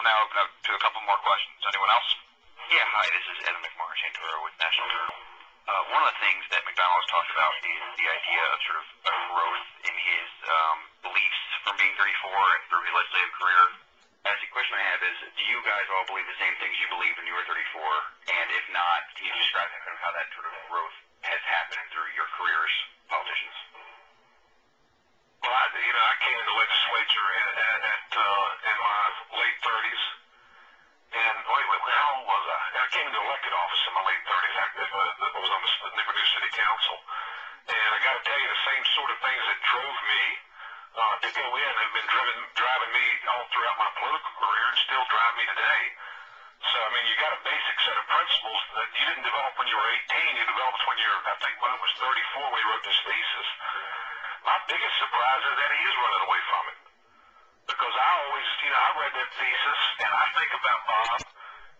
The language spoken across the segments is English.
now open up to a couple more questions. Anyone else? Yeah, hi, this is Evan McMarsh, Antoro with National Journal. One of the things that McDonnell has talked about is the idea of sort of a growth in his beliefs from being 34 and through his legislative career. As the question I have is, do you guys all believe the same things you believed when you were 34? And if not, can you describe kind of how that sort of growth has happened through your career as politicians? Well, I came in the legislature in my late 30s. And how old was I? I came into elected office in my late 30s. I was on the Newport City Council. And I got to tell you, the same sort of things that drove me to go in have been driving me all throughout my political career and still drive me today. So, I mean, you got a basic set of principles that you didn't develop when you were 18. You developed when I think when I was 34 when you wrote this thesis. My biggest surprise is that he is running away from it. Because I always, I read that thesis and I think about Bob,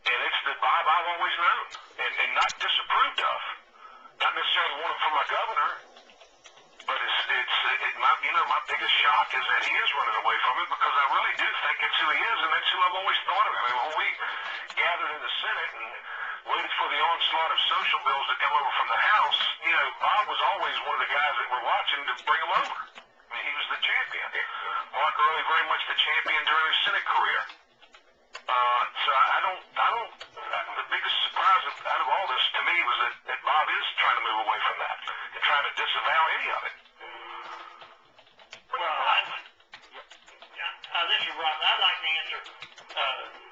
and it's the Bob I've always known and not disapproved of. Not necessarily want him for my governor, but my biggest shock is that he is running away from it because I really do think it's who he is, and that's who I've always thought of him. I mean, when we gathered in the Senate and waited for the onslaught of social bills to come over from the House, Bob was always one of the guys that were watching to bring them over. I mean, he was the champion. Mark Early very much the champion during his Senate career. So the biggest surprise out of all this to me was that Bob is trying to move away from that and trying to disavow any of it. Well, this is Rob. I'd like to answer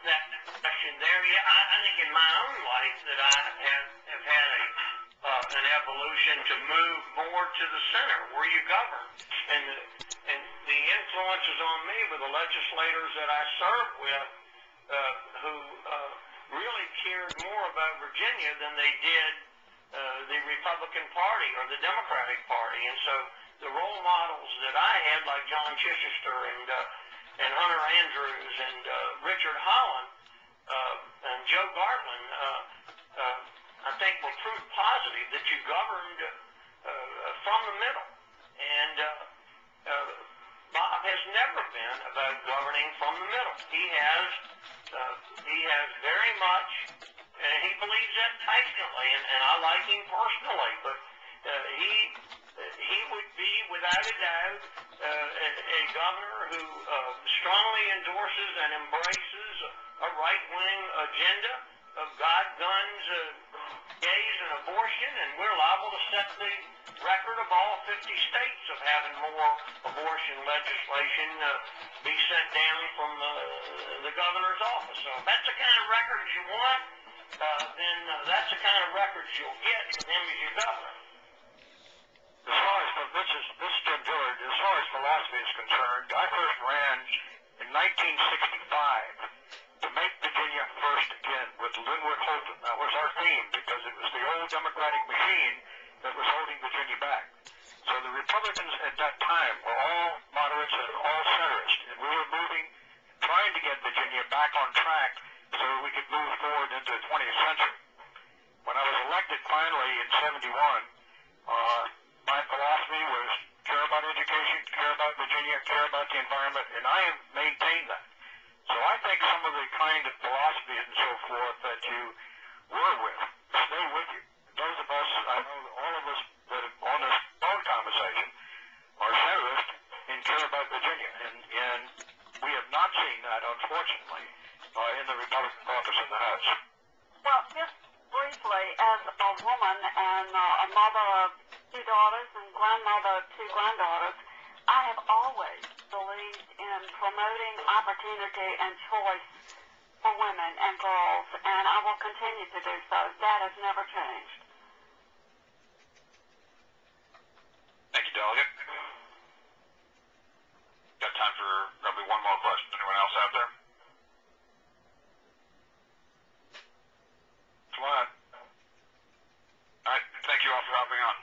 that question there. Yeah, I think in my own life that I have had an evolution to move more to the center where you govern. And the influences on me were the legislators that I served with who really cared more about Virginia than they did the Republican Party or the Democratic Party. And so the role models that I had, like John Chichester and Hunter Andrews and Richard Holland and Joe Gartland, I think were proof positive that you governed from the middle. And Bob has never been about governing from the middle. He has very much, and he believes that passionately, and I like him personally, but he would be, without a doubt, a governor who strongly endorses and embraces a right-wing agenda of God, guns, gays, and abortion, and we're liable to set the record of all 50 states of having more abortion legislation be sent down from the governor's office. So if that's the kind of records you want, then that's the kind of records you'll get from him as your governor. As far as this is Jim Dillard. As far as philosophy is concerned, I first ran in 1965 to make Virginia first again with Linwood Holton. That was our theme because it was the old Democratic machine that was holding Virginia back. So the Republicans at that time were all moderates and all centrists, and we were trying to get Virginia back on track so we could move forward into the 20th century. When I was elected finally in 71, my philosophy was care about education, care about Virginia, care about the environment, and I have maintained that. So I think some of the kind of philosophy and so forth that you were with stay with you. Those of us, I know all of us that are on this phone conversation are centrist and care about Virginia, and we have not seen that, unfortunately, in the Republican caucus in the House. Well, just briefly, as a woman and a mother of 2 daughters and grandmother of 2 granddaughters, I have always believed in promoting opportunity and choice for women and girls, and I will continue to do so. That has never changed. Thank you, Delegate. Got time for probably one more question. Anyone else out there? Come on. All right. Thank you all for hopping on.